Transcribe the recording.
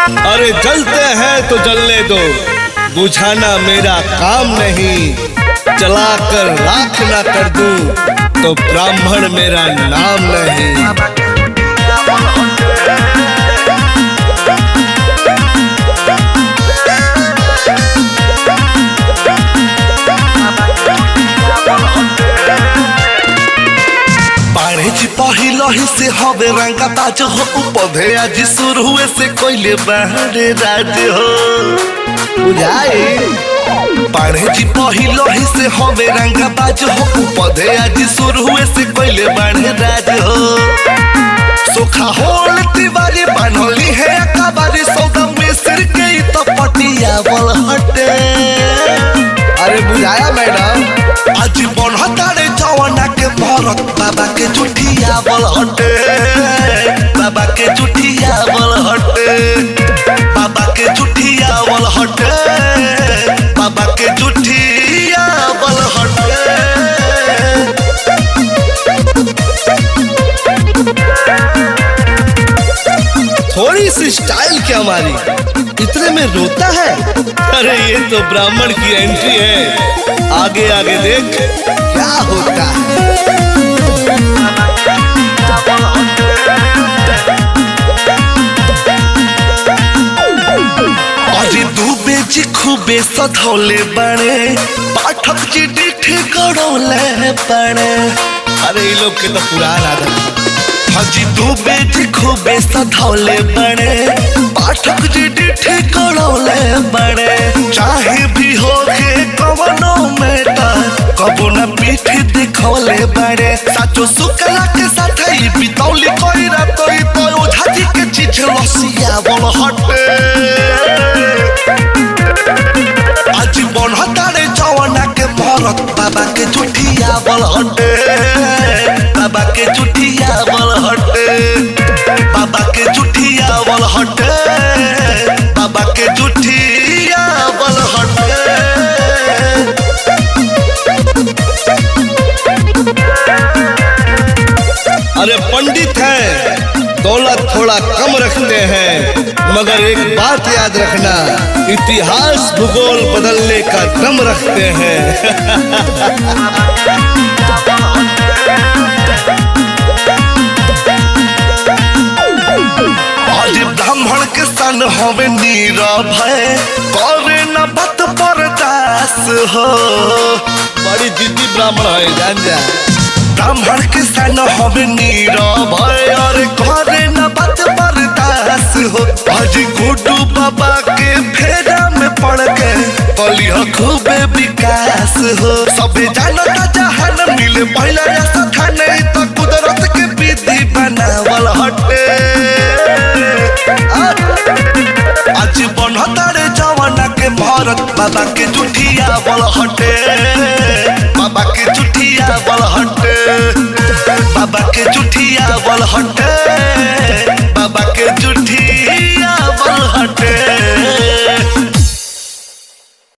अरे जलते हैं तो जलने दो, बुझाना मेरा काम नहीं। जलाकर राख ना कर दूं तो ब्राह्मण मेरा नाम नहीं। पहिलही से हवे रंगा ताज हो, पौधे आज शुरू हुए से कोयले बहरे राज हो बुझाई। पाड़े जी पहिलही से हवे रंगा बाज हो, पौधे आज शुरू हुए से कोयले बहरे राज हो। सोखा होल तिवारी बनोली है अकाबारी सौदा में सिर के तो पटिया बल हटे। अरे बुझाया मैडम। आज बन हतारे जवाना के भरत बाबा के जुठिया बल हटे, बाबा के जुठिया बल हटे, बाबा के जुठिया बल हटे, बाबा के जुठिया बल हटे। थोड़ी सी स्टाइल क्या मारी, इतने में रोता है। अरे ये तो ब्राह्मण की एंट्री है, आगे आगे देख क्या होता है। अरे दुबे जी खूबे सधौले बने, पाठक जी डिठे गड़ौले बने। अरे ये लोग के तो पुराना आदत। हाजी दुबे जी खूबे सधौले बने, पाठक जी डिठे गड़ौले बने। चाहे भी हो के कवनो मेटा, कबो न पीठ दिखौले बने। साचो सुकला के साथ ही बितौली कोई रातोई तो ओझा जी के चीज लसिया बल हटे। आज बन हतारे जवाना के भरत बाबा के जुठिया बल हटे, बाबा के जुठिया बल हटे, बाबा के जुठिया बल हटे, बाबा के जुठिया बल हटे। अरे पंडित है, दौलत थोड़ा कम रखते हैं, मगर एक बात याद रखना, इतिहास भूगोल बदलने का दम रखते हैं। आज ब्राह्मण के सन हवे नीरव है, करे न बत बर्दाश्त हो। बड़ी जिद्दी ब्राह्मण है, जान जा। ब्राह्मण के सन हवे नीरव है, और करे न बत बर्दाश्त हो। आज गुड्डू बाबा के फेरा में पड़ के कलिया खूबे विकास हो। सबे जानता जहान मिले पहले ऐसा था नहीं तो कुदरत के विधि बनावल हटे। आज बन हतारे जवाना के भरत बाबा के जुठिया बल हटे, बाबा के जुठिया बल हटे, बाबा के जुठिया बल हटे,